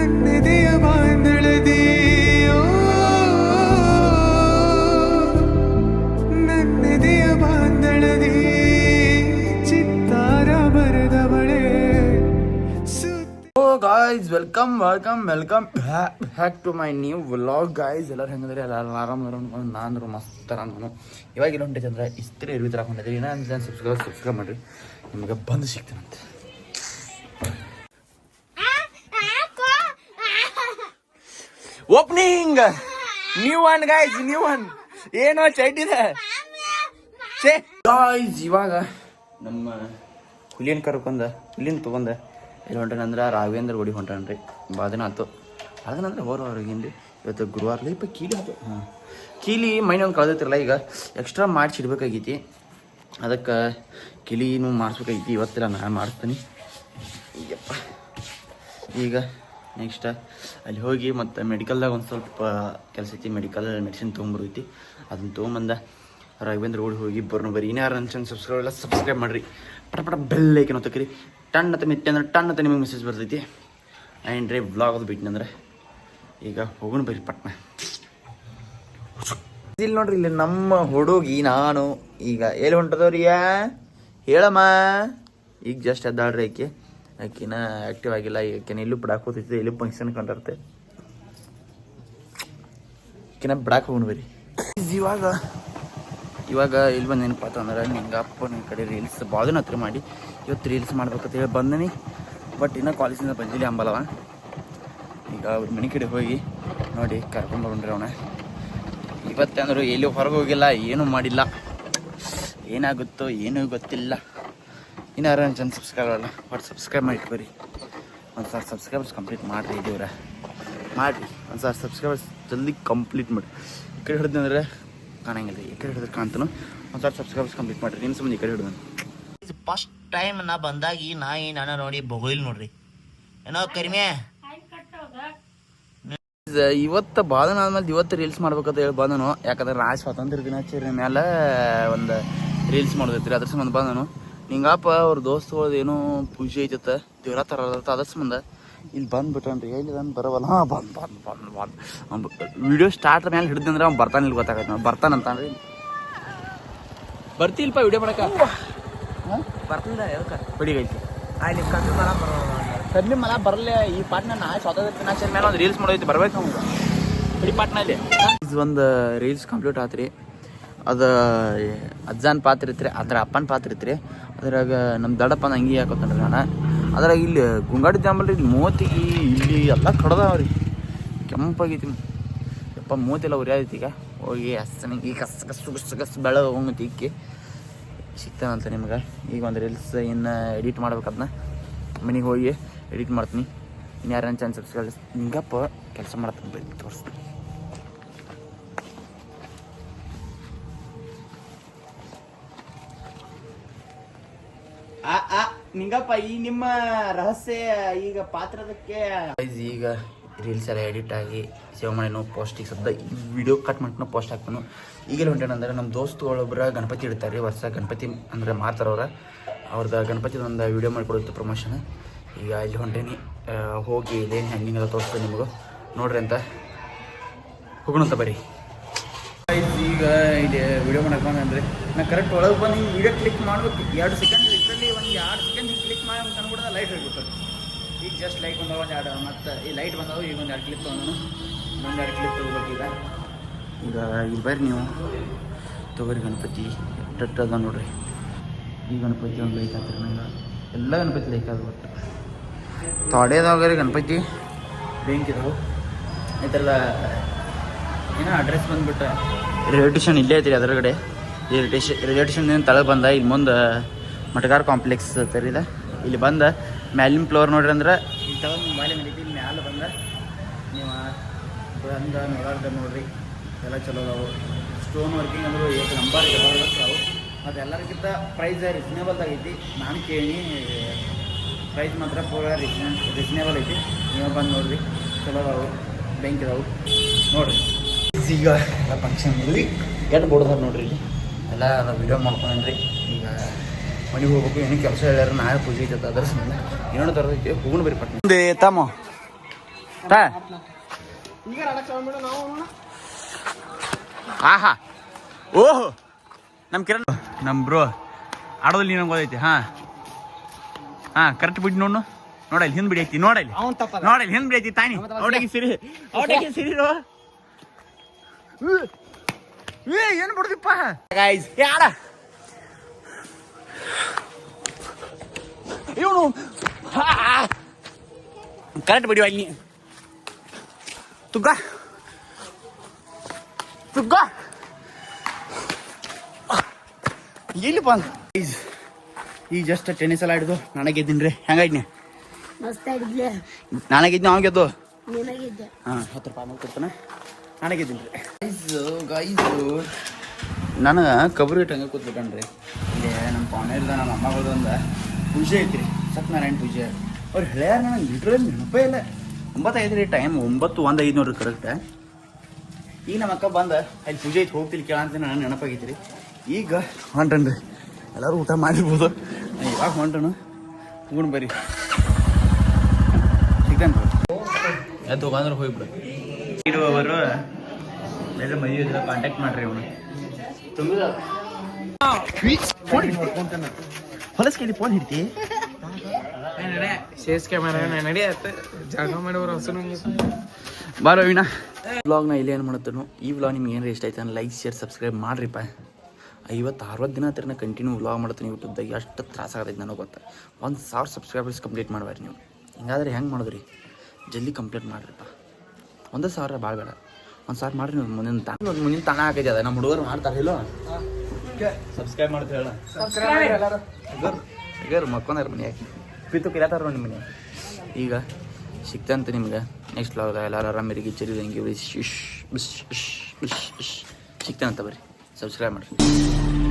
ನನ್ನೆದೆಯ ಬಾಂಧಳದಿ ನನ್ನೆದೆಯ ಬಾಂಧಳದಿ ಚಿತ್ತಾರ ಬರೆದವಳೆ. Guys welcome back to my new vlog. Guys ಎಲ್ಲರೂ ಹೆಂಗಂದ್ರೆ ಎಲ್ಲ ಆರಾಮದಾರ ಅನ್ಕೊಂಡು ನಾನು ಮಸ್ತ್ ನಾನು ಇವಾಗ ಇಲ್ಲ ಹೊಂಟೈತೆ ಅಂದ್ರೆ ಇಸ್ತ್ರಿ ಇರ್ವಿ ಥರ ಹೊಂಟಿದ್ರಿ. ಇನ್ನೂ ಸಬ್ಸ್ಕ್ರೈಬ್ ಮಾಡಿರಿ, ನಿಮಗೆ ಬಂದು ಸಿಗ್ತೇನಂತೆ. Opening new one guys, new one ಏನೋ ಚೈಟಿದೆ ಗಾಯ್ಸ್. ಇವಾಗ ನಮ್ಮ ಹುಲಿಯನ್ ಹುಲಿಯನ್ ತೊಗೊಂಡೆ ಎಲ್ಲಿ ಹೊಂಟೇನಂದ್ರೆ ರಾಘವೇಂದ್ರ ಗುಡಿ ಹೊಂಟೇನ್ರಿ. ಬಾದಿನ ಆಯ್ತು ಅದನ್ನಂದ್ರೆ ಹೊರಗಿಂದು ಇವತ್ತು ಗುರುವಾರ ಇಪ್ಪ ಕೀಲಿ ಆಯ್ತು. ಕೀಲಿ ಮೈನ ಒಂದು ಕಳೆದೈತಿರಲ್ಲ, ಈಗ ಎಕ್ಸ್ಟ್ರಾ ಮಾಡಿಸಿಡ್ಬೇಕಾಗೈತಿ. ಅದಕ್ಕೆ ಕಿಲಿನೂ ಮಾಡಿಸ್ಬೇಕಾಗೈತಿ. ಇವತ್ತಿಲ್ಲ ನಾನು ಮಾಡಿಸ್ತೀನಿ. ಈಗ ನೆಕ್ಸ್ಟ್ ಅಲ್ಲಿ ಹೋಗಿ ಮತ್ತು ಮೆಡಿಕಲ್ದಾಗ ಒಂದು ಸ್ವಲ್ಪ ಕೆಲಸ ಐತಿ. ಮೆಡಿಸಿನ್ ತೊಗೊಂಬರ್ತೈತಿ. ಅದನ್ನ ತೊಗೊಂಬಂದ ರಾಘವೇಂದ್ರ ಗುಡಿ ಹೋಗಿ ಬರೀ ಇನ್ಯಾರು ನನ್ನ ಸಬ್ಸ್ಕ್ರೈಬ್ ಮಾಡಿರಿ. ಪಟ ಬೆಲ್ ಐಕನ್ ಹೊತ್ತಕ್ರಿ. ಟಣ್ಣತ್ತ ಮಿತ್ತೆ ಅಂದ್ರೆ ಟಣ್ಣತ್ತ ನಿಮಗೆ ಮೆಸೇಜ್ ಬರ್ತೈತಿ. ಆ್ಯಂಡ್ರೆ ವ್ಲಾಗ್ ಅದು ಬಿಟ್ಟಿನಂದ್ರೆ ಈಗ ಹೋಗೋಣ ಬರ್ರಿ ಪಟ್ನ. ಇಲ್ಲಿ ನೋಡ್ರಿ, ಇಲ್ಲಿ ನಮ್ಮ ಹುಡುಗಿ ನಾನು ಈಗ ಎಲ್ಲಿ ಹೊಂಟದವ್ರಿ ಹೇಳಮ್ಮ. ಈಗ ಜಸ್ಟ್ ಎದ್ದಾಳ್ರಿ ಆಕಿನ ಆ್ಯಕ್ಟಿವ್ ಆಗಿಲ್ಲ. ಈಗಿನ ಎಲ್ಲೂ ಬಿಡಾಕ್ ಹೋಗ್ತೈತಿ, ಎಲ್ಲೂ ಫಂಕ್ಷನ್ ಕಂಡಿರ್ತೆ. ಆಕಿನ ಬಿಡಾಕ್ ಹೋಗೋಣ ಬರ್ರಿ. ಇವಾಗ ಇಲ್ಲಿ ಬಂದು ಏನಪ್ಪ ಅಂದ್ರೆ ನಿಂಗಪ್ಪ ನಿಮ್ಮ ಕಡೆ ರೀಲ್ಸ್ ಭಾಳ ಹತ್ರ ಮಾಡಿ ಇವತ್ತು ರೀಲ್ಸ್ ಮಾಡ್ಬೇಕಂತ ಹೇಳಿ ಬಂದನಿ. ಬಟ್ ಇನ್ನೂ ಕಾಲೇಜಿಂದ ಬಂದಿಲ್ಲ ಅಂಬಲ್ಲವ. ಈಗ ಅವ್ರ ಮನೆ ಕಡೆ ಹೋಗಿ ನೋಡಿ ಕರ್ಕೊಂಡ್ಬಂದ್ರಿ ಅವನ. ಇವತ್ತಂದ್ರು ಎಲ್ಲಿ ಹೊರಗೆ ಹೋಗಿಲ್ಲ, ಏನೂ ಮಾಡಿಲ್ಲ. ಏನಾಗುತ್ತೋ ಏನೂ ಗೊತ್ತಿಲ್ಲ. ಇನ್ನಾರು ಜನ ಸಬ್ಸ್ಕ್ರೈಬ್ ಅಲ್ಲ, ಬಟ್ ಸಬ್ಸ್ಕ್ರೈಬ್ ಮಾಡಿಟ್ಟು ಬರ್ರಿ. ಒಂದು ಸಾವಿರ ಸಬ್ಸ್ಕ್ರೈಬರ್ಸ್ ಕಂಪ್ಲೀಟ್ ಮಾಡಿರಿ. ದೇವ್ರ ಮಾಡಿರಿ, ಒಂದು ಸಾವಿರ ಸಬ್ಸ್ಕ್ರೈಬರ್ಸ್ ಜಲ್ದಿ ಕಂಪ್ಲೀಟ್ ಮಾಡಿ. ಈ ಕಡೆ ಹಿಡಿದಂದ್ರೆ ಕಾಣಂಗಿಲ್ಲ, ಈ ಕಡೆ ಹಿಡಿದ್ರೆ ಕಾಣ್ತಾನು. ಒಂದು ಸಾವಿರ ಸಬ್ಸ್ಕ್ರೈಬರ್ಸ್ ಕಂಪ್ಲೀಟ್ ಮಾಡಿರಿ. ನಿಮ್ಮ ಸಂಬಂಧ ಈ ಕಡೆ ಹಿಡಿದ ಫಸ್ಟ್ ಟೈಮ್ ನಾ ಬಂದಾಗಿ ನಾನು ನೋಡಿ ಬೊಗಳಿಲ್ ನೋಡ್ರಿ ಏನೋ ಕರಿಮೆ. ಇವತ್ತು ಬಾದನ ಆದ್ಮೇಲೆ ಇವತ್ತು ರೀಲ್ಸ್ ಮಾಡ್ಬೇಕಂತ ಹೇಳಿ ಬಂದನು. ಯಾಕಂದ್ರೆ ರಾಜ್ ಸ್ವಾತಂತ್ರ್ಯ ದಿನಾಚರಣೆ ಮೇಲೆ ಒಂದು ರೀಲ್ಸ್ ಮಾಡೋದೈತ್ರಿ. ಅದ್ರ ಸಂಬಂಧ ಬಂದನು. ನಿಂಗಪ್ಪ ಅವ್ರ ದೋಸ್ತುಗಳದ್ದು ಏನೋ ಪೂಜೆ ಐತತ್ತ, ದೇವ್ರ ಥರ ಅದ್ರ ಸಂಬಂಧ ಇಲ್ಲಿ ಬಂದ್ಬಿಟ್ಟನ್ರಿ. ಎಲ್ಲಿ ನಾನು ಬರೋವಲ್ಲ. ಬಂದು ವಿಡಿಯೋ ಸ್ಟಾರ್ಟ್ ಮೇಲೆ ಹಿಡಿದಂದ್ರೆ ಅವ್ನು ಬರ್ತಾನೆ ಇಲ್ಲಿ ಗೊತ್ತಾಗೈತೆ. ನಾವು ಬರ್ತಾನಂತಾನ್ರಿ. ಬರ್ತಿಲ್ಪ ವಿಡಿಯೋ ಮಾಡಕ ಬರ್ತಿಲ್ಲ ಯಾಕೆ ಬಿಡಿಗೈತಿ ಅಲ್ಲಿ ಕದ್ದು ಮರ ಕಡ್ಲಿ ಮಲ ಬರಲ್ಲ. ಈ ಪಾಟ್ನ ಸ್ವಾತಂತ್ರ್ಯ ದಿನಾಚರಣೆ ಮೇಲೆ ಒಂದು ರೀಲ್ಸ್ ಮಾಡೋದೈತಿ, ಬರ್ಬೇಕು ನಮ್ಗೆ ಬಿಡಿ ಪಾಟ್ನಲ್ಲಿ. ಇದು ಒಂದು ರೀಲ್ಸ್ ಕಂಪ್ಲೀಟ್ ಆತ್ರಿ. ಅದು ಅಜ್ಜನ ಪಾತ್ರ ಇತ್ತು, ಅದ್ರ ಅಪ್ಪನ ಪಾತ್ರ ಇತ್ತು. ಅದ್ರಾಗ ನಮ್ಮ ದಡಪ್ಪನ ಅಂಗಿ ಹಾಕೋತಾನ್ರಿ ನಾನು. ಅದ್ರಾಗ ಇಲ್ಲಿ ಗುಂಗಾಡಿ ಅಂಬಲ್ರಿ, ಇಲ್ಲಿ ಮೂವತ್ತಿಗೆ ಇಲ್ಲಿ ಎಲ್ಲ ಕಡ್ದವ್ರಿ. ಕೆಂಪಾಗೈತಿ ಯಪ್ಪ, ಮೂವತ್ತೆಲ್ಲ ಉರಿಯಾದೈತಿ. ಈಗ ಹೋಗಿ ಹಸನಿಗೆ ಕಸ್ ಬೆಳೆ ಹೋಗತಿ ಇಕ್ಕಿ ಸಿಗ್ತಾನಂತ ನಿಮ್ಗೆ. ಈಗ ಒಂದು ರೀಲ್ಸ್ ಇನ್ನು ಎಡಿಟ್ ಮಾಡ್ಬೇಕು. ಅದನ್ನ ಮನೆಗೆ ಹೋಗಿ ಎಡಿಟ್ ಮಾಡ್ತೀನಿ. ಇನ್ನು ಯಾರನ್ನ ಚಾನ್ಸ್ ಸಬ್ಸ್ಕ್ರೈಬ್ ಹಿಂಗಪ್ಪ ಕೆಲಸ ಮಾಡ್ತೀನಿ ಬರೀ ತೋರಿಸ್ತೀನಿ. ನಿಂಗಪ್ಪ ಈ ನಿಮ್ಮ ರಹಸ್ಯ ಈಗ ಪಾತ್ರದಕ್ಕೆ ಈಗ ರೀಲ್ಸ್ ಎಲ್ಲ ಎಡಿಟ್ ಆಗಿ ಸೇವ್ ಮಾಡಿನೋ ಪೋಸ್ಟಿಗೆ ಸದ್ದ ವಿಡಿಯೋ ಕಟ್ ಮಾಡ್ಕೊಂಡು ಪೋಸ್ಟ್ ಹಾಕ್ತಾನು. ಈಗೆಲ್ಲ ಹೊಂಟೇನಂದ್ರೆ ನಮ್ಮ ದೋಸ್ತುಗಳೊಬ್ಬರ ಗಣಪತಿ ಇಡ್ತಾರೆ. ವರ್ಷ ಗಣಪತಿ ಅಂದರೆ ಮಾತಾರವ್ರ ಅವ್ರದ್ದು ಗಣಪತಿ ಒಂದು ವಿಡಿಯೋ ಮಾಡಿಕೊಡುತ್ತೆ ಪ್ರಮೋಷನ್. ಈಗ ಇಲ್ಲಿ ಹೊಂಟೇನಿ, ಹೋಗಿ ಇದೇನು ಹೆಂಗೆಲ್ಲ ತೋರಿಸ್ತೀನಿ ನಿಮಗೂ ನೋಡ್ರಿ ಅಂತ. ಹೋಗೋಣಂತ ಬರ್ರಿ. ಈಗ ಇಲ್ಲಿ ವಿಡಿಯೋ ಮಾಡಕ್ಕೆ ಬಂದ್ರೆ ನಾನು ಕರೆಕ್ಟ್ ಒಳಗೆ ಬಂದು ಹಿಂಗೆ ವಿಡಿಯೋ ಕ್ಲಿಕ್ ಮಾಡ್ಬೇಕು. 2 ಸೆಕೆಂಡ್ ಲಿಟ್ರಲಿ ಒಂದು 2 ಸೆಕೆಂಡ್ ಹಿಂಗೆ ಕ್ಲಿಕ್ ಮಾಡಿ ಅನ್ಬಿಡ್ದ ಲೈಟ್ ಹೋಗ್ಬೇಕು. ಈಗ ಜಸ್ಟ್ ಲೈಟ್ ಬಂದವ ಒಂದು 2 ಮತ್ತು ಈ ಲೈಟ್ ಬಂದವು. ಈಗ ಒಂದು 2 ಕ್ಲಿಪ್ ತೊಗೊಂಡು ಇನ್ನೊಂದು 2 ಕ್ಲಿಪ್ ತೊಗೋಬೇಕು. ಈಗ ಇಲ್ಲಿ ಬರ್ರಿ ನೀವು ತೊಗೊರಿ. ಗಣಪತಿ ಅದ ನೋಡ್ರಿ. ಈ ಗಣಪತಿ ಒಂದು ಲೈಕ್ ಆಗ್ತಾರೆ ನಂಗೆ. ಎಲ್ಲ ಗಣಪತಿ ಲೈಕ್ ಆಗ್ಬಿಟ್ಟು ತೊಡೆದಾಗ್ರಿ ಗಣಪತಿ ಬೆಂಕಿ ಇದಾವೆ. ಈ ಥರದ ಏನೋ ಅಡ್ರೆಸ್ ಬಂದ್ಬಿಟ್ಟು ರೈಲ್ವೆ ಸ್ಟೇಷನ್ ಇಲ್ಲೇ ಐತ್ರಿ. ಅದರಗಡೆ ಈ ರೈಲ್ವೆ ಸ್ಟೇಷನ್ ತಳಗೆ ಬಂದ ಇಲ್ಲಿ ಮುಂದೆ ಮಟಗಾರ್ ಕಾಂಪ್ಲೆಕ್ಸ್ ತರಿದ. ಇಲ್ಲಿ ಬಂದ ಮ್ಯಾಲಿನ ಫ್ಲೋರ್ ನೋಡ್ರಿ ಅಂದ್ರೆ ಇಲ್ಲಿ ತಗೊಂಡು ಮೊಬೈಲ್ ನಡೀತಿ. ಇಲ್ಲಿ ಮ್ಯಾಲೆ ಬಂದ ನೀವು ಬಂದ ನೋಡಾರ್ದ ನೋಡ್ರಿ. ಎಲ್ಲ ಚಲೋ ಅದಾವು. ಸ್ಟೋನ್ ವರ್ಕಿಂಗ್ ಅಂದ್ರೆ 1 ನಂಬರ್ ಜಬರ್ದಸ್ತ್ ಅವು. ಮತ್ತು ಎಲ್ಲರಿಗಿಂತ ಪ್ರೈಸ್ ರೀಸನೇಬಲ್ದಾಗ ಐತಿ. ನಾನು ಕೇಳಿ ಪ್ರೈಸ್ ಮಾತ್ರ ಪೂರ ರೀಸನೇಬಲ್ ಐತಿ. ನೀವು ಬಂದು ನೋಡ್ರಿ, ಚಲೋ ಅದಾವು, ಬೆಂಕಿ ಅದಾವು ನೋಡ್ರಿ. ಈಗ ಎಲ್ಲ ಫಂಕ್ಷನ್ ಇಲ್ಲಿ ಎಷ್ಟು ಬೋರ್ಡ್ದಾರ ನೋಡ್ರಿ. ಇಲ್ಲಿ ಎಲ್ಲ ವಿಡಿಯೋ ಮಾಡ್ಕೊಂಡ್ರಿ. ಈಗ ಮನೆಗೆ ಹೋಗ್ಬೇಕು. ಏನೋ ಕೆಲಸ ಹೇಳ್ಯಾರ, ನಾಳೆ ಪೂಜೆ ಐತೆ. ಅದ್ರ ಸಂಬಂಧ ಏನೋ ತರದೈತಿ. ಹೋಗೋಣ ಬರ್ರಿ ಪಟ್ಟ ತಮ್ಮ. ಆಹಾ ಓಹೋ ನಮ್ಮ ಕಿರಣ್ ನಮ್ಮ ಬ್ರೋ ಆಡೋದಲ್ಲಿ ನೀನು ಗೊತ್ತೈತಿ ಹಾಂ ಕರೆಕ್ಟ್ ಬಿಟ್ಟು ನೋಡಲ್ಲಿ ಹಿಂದೆ ಬಿಡೈತಿ ನೋಡಲ್ಲಿ ಹಿಂದೆ ಬಿಡೈತಿ ತಾನಿ ಔಟಾಗಿ ಸಿರಿ ಏನು ಬಿಡುದಿಪ್ಪ ಗೈಸ್ ಯಾರ ಇವನು ಕರೆಕ್ಟ್ ಬಿಡಿವ ಇಲ್ಲಿ ತುಗ್ಗ ಎಲ್ಲಿ ಬಂದ ಈಗ ಜಸ್ಟ್ ಟೆನ್ನಿಸ್ ಎಲ್ಲ ಹಿಡಿದು ನಾನೇ ಗೆದ್ದೀನಿ ರೀ ಹೆಂಗಾಯ್ನಿ ನಾನೇ ಗೆದ್ದು ಅವ ಗೆದ್ದು ಹಾಂ 10 ರೂಪಾಯಿ ಆಮೇಲೆ ಕೊಡ್ತಾನೆ ನಾನೇ ಗೆದ್ದೀನಿ ರೀ ಗೈಸು ನಾನು ಕಬರಿ ಇಟ್ಟು ಹಂಗೆ ಕೂತ್ಬಿಟ್ಟನ್ರಿ ಇಲ್ಲಿ ನಮ್ಮ ಪಾನೇರ್ದ ನಮ್ಮ ಅಮ್ಮಗಳದೊಂದು ಪೂಜೆ ಐತ್ರಿ ಸತ್ಯನಾರಾಯಣ ಪೂಜೆ ಅವ್ರು ಹೇಳ್ಯಾರ ನನಗೆ ಲಿಟ್ರಲ್ಲಿ ನೆನಪೇ ಇಲ್ಲ 9:05 ರೀ ಟೈಮ್ 9:01 ನೋಡ್ರಿ ಕರೆಕ್ಟ್ ಈಗ ನಮ್ಮ ಅಕ್ಕ ಬಂದ ಅಲ್ಲಿ ಪೂಜೆ ಐತಿ ಹೋಗ್ತಿಲ್ಲ ಕೇಳಂತ ನನಗೆ ನೆನಪಾಗೈತಿ ರೀ ಈಗ ಹೊಂಟನ್ರಿ ಎಲ್ಲರೂ ಊಟ ಮಾಡಿರ್ಬೋದು ಇವಾಗ ಹೊಂಟನು ಹೂಣ್ ಬರ್ರಿ ಸಿಗ್ತಾನೆ ಎದ್ದು ಹೋಗಂದ್ರೆ ಹೋಗ್ಬಿಡು ಇಡುವವರು ಎಲ್ಲ ಮದುವೆ ಇದ್ರೆ ಕಾಂಟ್ಯಾಕ್ಟ್ ಮಾಡ್ರಿ ಅವನು ಹೊಲಸ್ಕೇಳಿ ಫೋನ್ ಹಿಡ್ತಿ ಶೇಸ್ ಕ್ಯಾಮರಾ ನಡೆಯತ್ತೆ ಜಾಗ ಮಾಡೋರು ಹಸನು ಬಾರೋ ವಿನಾ ವ್ಲಾಗ್ನ ಇಲ್ಲಿ ಏನು ಮಾಡುತ್ತೇನೋ ಈ ವ್ಲಾಗ್ ನಿಮ್ಗೆ ಏನಾರು ಇಷ್ಟ ಆಯ್ತು ಲೈಕ್ ಶೇರ್ ಸಬ್ಸ್ಕ್ರೈಬ್ ಮಾಡಿರಿಪ್ಪ 50-60 ದಿನ ಹತ್ತಿರ ಕಂಟಿನ್ಯೂ ವ್ಲಾಗ್ ಮಾಡ್ತೀನಿ ಯೂಟ್ಯೂಬ್ದಾಗ ಎಷ್ಟು ತ್ರಾಸಾಗತೈತೆ ನನಗೆ ಗೊತ್ತಾ 1000 ಸಬ್ಸ್ಕ್ರೈಬರ್ಸ್ ಕಂಪ್ಲೀಟ್ ಮಾಡ್ಬಾರಿ ನೀವು ಹಿಂಗಾದ್ರೆ ಹೆಂಗೆ ಮಾಡಿದ್ರಿ ಜಲ್ದಿ ಕಂಪ್ಲೀಟ್ ಮಾಡಿರಿಪ್ಪ 1,000 ಭಾಳ ಬೇಡ 1,000 ಮಾಡಿರಿ ನೀವು ಮುಂದಿನ ತಾಣ ಹಾಕೈತೆ ಅದ ನಮ್ಮ ಹುಡುಗರು ಮಾಡ್ತಾರೆ ಇಲ್ಲೋ ಸಬ್ಸ್ಕ್ರೈಬ್ ಮಾಡ್ತೀವಿ ಹೇಳ ಈಗ ಮಕ್ಕೊಂದಾರ ಮನೆಯಾಗ ಪ್ರೀತು ಕಿರಾತಾರ ನೋಡಿ ಮನೆ ಈಗ ಸಿಗ್ತಂತ ನಿಮ್ಗೆ ನೆಕ್ಸ್ಟ್ ವ್ಲಾಗ್ದಾಗ ಎಲ್ಲರೂ ಆರಾಮಿರಿಗೆ ಚಿರಿದಂಗೆ ಸಿಗ್ತಾನಂತ ಬರ್ರಿ ಸಬ್ಸ್ಕ್ರೈಬ್ ಮಾಡಿರಿ